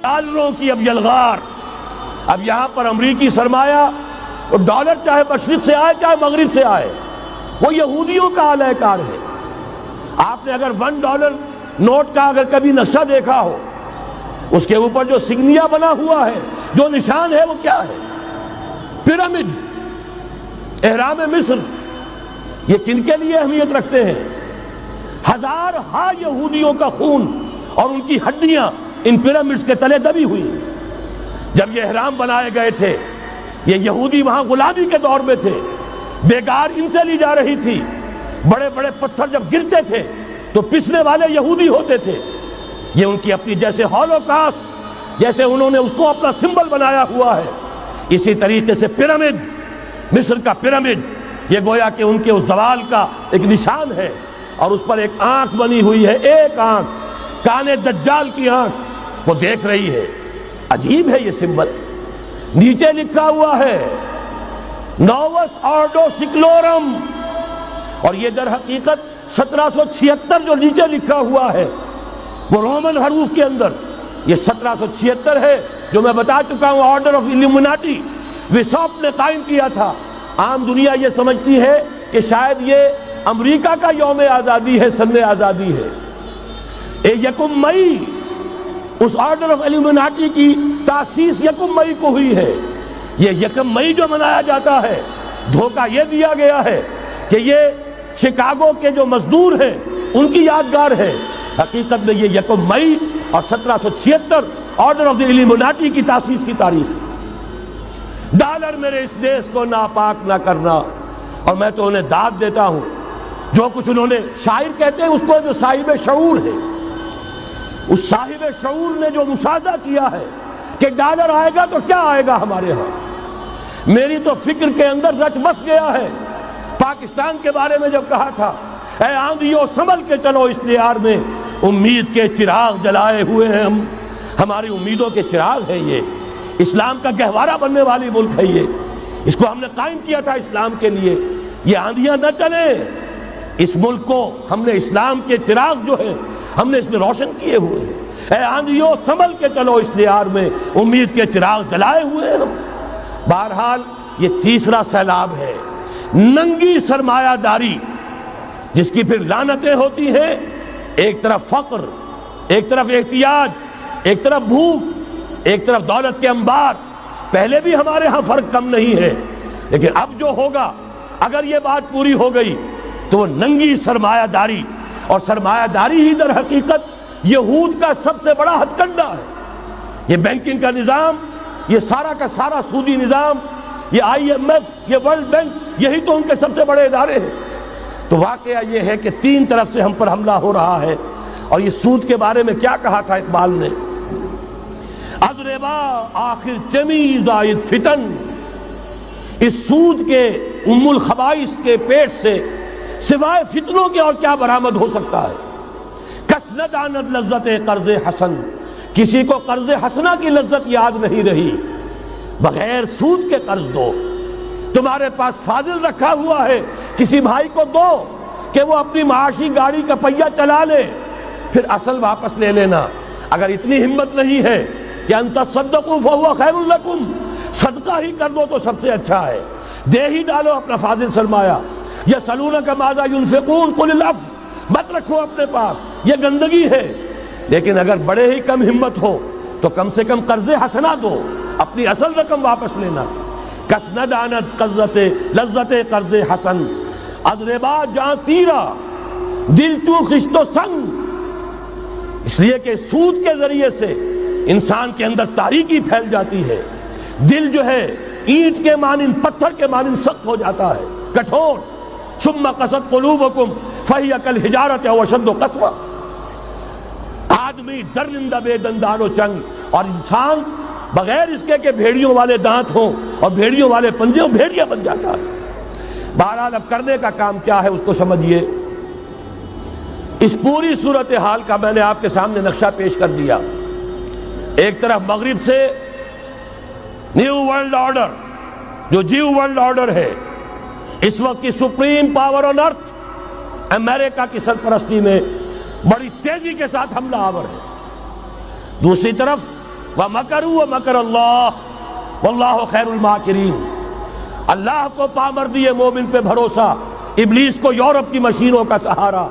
ڈالروں کی اب یلغار. اب یہاں پر امریکی سرمایہ اور ڈالر چاہے مشرق سے آئے چاہے مغرب سے آئے وہ یہودیوں کا اعلی کار ہے. آپ نے اگر $1 نوٹ کا اگر کبھی نقشہ دیکھا ہو اس کے اوپر جو سگنیا بنا ہوا ہے جو نشان ہے وہ کیا ہے؟ پیرامڈ، احرام مصر. یہ کن کے لیے اہمیت رکھتے ہیں؟ ہزارہا یہودیوں کا خون اور ان کی ہڈیاں ان پیرامڈز کے تلے دبی ہوئی. جب یہ احرام بنائے گئے تھے یہ یہودی وہاں غلامی کے دور میں تھے، بیگار ان سے لی جا رہی تھی. بڑے بڑے پتھر جب گرتے تھے تو پسنے والے یہودی ہوتے تھے. یہ ان کی اپنی جیسے ہولوکاسٹ جیسے انہوں نے اس کو اپنا سمبل بنایا ہوا ہے، اسی طریقے سے پیرامڈ، مصر کا پیرامڈ یہ گویا کہ ان کے اس زوال کا ایک نشان ہے. اور اس پر ایک آنکھ بنی ہوئی ہے، ایک آنکھ، کان دجال کی آنکھ وہ دیکھ رہی ہے. عجیب ہے یہ سمبل. نیچے لکھا ہوا ہے نووس آرڈو سکلورم، اور یہ در حقیقت 1776 جو نیچے لکھا ہوا ہے وہ رومن حروف کے اندر یہ 1776 ہے جو میں بتا چکا ہوں آرڈر آف الومناٹی وسوپ نے قائم کیا تھا. عام دنیا یہ سمجھتی ہے کہ شاید یہ امریکہ کا یوم آزادی ہے، سن آزادی ہے. 1 مئی اس آرڈر آف الومناٹی کی تاسیس 1 مئی کو ہوئی ہے. یہ 1 مئی جو منایا جاتا ہے دھوکہ یہ دیا گیا ہے کہ یہ شکاگو کے جو مزدور ہیں ان کی یادگار ہے. حقیقت میں یہ 1 مئی اور 1776 آرڈر آف دی الومناٹی کی تاسیس کی تاریخ ہے. ڈالر میرے اس دیش کو ناپاک نہ کرنا. اور میں تو انہیں داد دیتا ہوں جو کچھ انہوں نے، شاعر کہتے ہیں اس کو جو صاحب شعور ہے، اس صاحب شعور نے جو مشاہدہ کیا ہے کہ ڈالر آئے گا تو کیا آئے گا ہمارے ہاں. میری تو فکر کے اندر رچ بس گیا ہے. پاکستان کے بارے میں جب کہا تھا اے آندھیوں سنبھل کے چلو اس دیار میں، امید کے چراغ جلائے ہوئے ہیں ہم. ہماری امیدوں کے چراغ ہے یہ. اسلام کا گہوارہ بننے والی ملک ہے یہ. اس کو ہم نے قائم کیا تھا اسلام کے لیے. یہ آندھیاں نہ چلیں. اس ملک کو ہم نے اسلام کے چراغ جو ہے ہم نے اس میں روشن کیے ہوئے ہیں. اے آندھیوں سنبھل کے چلو اس دیار میں، امید کے چراغ جلائے ہوئے ہیں ہم. بہرحال یہ تیسرا سیلاب ہے، ننگی سرمایہ داری جس کی پھر لعنتیں ہوتی ہیں. ایک طرف فقر، ایک طرف احتیاج، ایک طرف بھوک، ایک طرف دولت کے انبار. پہلے بھی ہمارے ہاں فرق کم نہیں ہے، لیکن اب جو ہوگا اگر یہ بات پوری ہو گئی تو وہ ننگی سرمایہ داری. اور سرمایہ داری ہی در حقیقت یہود کا سب سے بڑا ہتھ کنڈا ہے. یہ بینکنگ کا نظام، یہ سارا کا سارا سودی نظام، یہ IMF، یہ ورلڈ بینک، یہی تو ان کے سب سے بڑے ادارے ہیں. تو واقعہ یہ ہے کہ 3 طرف سے ہم پر حملہ ہو رہا ہے. اور یہ سود کے بارے میں کیا کہا تھا اقبال نے؟ از ربا آخر چمی زائد فتن. اس سود کے ام الخبائث کے پیٹ سے سوائے فتنوں کے اور کیا برآمد ہو سکتا ہے؟ کس نہ داند لذت قرض حسن. کسی کو قرض حسنہ کی لذت یاد نہیں رہی. بغیر سود کے قرض دو. تمہارے پاس فاضل رکھا ہوا ہے کسی بھائی کو دو کہ وہ اپنی معاشی گاڑی کا پہیہ چلا لے، پھر اصل واپس لے لینا. اگر اتنی ہمت نہیں ہے کہ ان تصدقوا فهو خیر لکم، صدقہ ہی کر دو تو سب سے اچھا ہے. دے ہی ڈالو اپنا فاضل سرمایہ. یسألونک ماذا ينفقون قل العفو. مت رکھو اپنے پاس، یہ گندگی ہے. لیکن اگر بڑے ہی کم ہمت ہو تو کم سے کم قرض حسنہ دو، اپنی اصل رقم واپس لینا. کس نہ داند لذت قرض حسن. از ربا جاں تیرا دل چوں خشت و سنگ. اس لیے کہ سود کے ذریعے سے انسان کے اندر تاریکی پھیل جاتی ہے. دل جو ہے اینٹ کے مانند، پتھر کے مانند سخت ہو جاتا ہے، کٹھور. ثم قست قلوبکم فہی کالحجارۃ او اشد قسوہ. آدمی درندہ بے دندان و چنگ، اور انسان بغیر اس کے کہ بھیڑیوں والے دانت ہوں اور بھیڑیوں والے پنجے ہوں بھیڑیا بن جاتا ہے. بہرحال اب کرنے کا کام کیا ہے اس کو سمجھیے. اس پوری صورتحال کا میں نے آپ کے سامنے نقشہ پیش کر دیا. ایک طرف مغرب سے نیو ورلڈ آرڈر، جو جیو ورلڈ آرڈر ہے، اس وقت کی سپریم پاور آن ارتھ امریکہ کی سرپرستی میں بڑی تیزی کے ساتھ حملہ آور ہے. دوسری طرف وَمَكَرُوا وَمَكَرَ اللَّهُ وَاللَّهُ خَيْرُ الْمَاكِرِينَ۔ اللہ کو پامردی مومن پہ بھروسہ، ابلیس کو یورپ کی مشینوں کا سہارا۔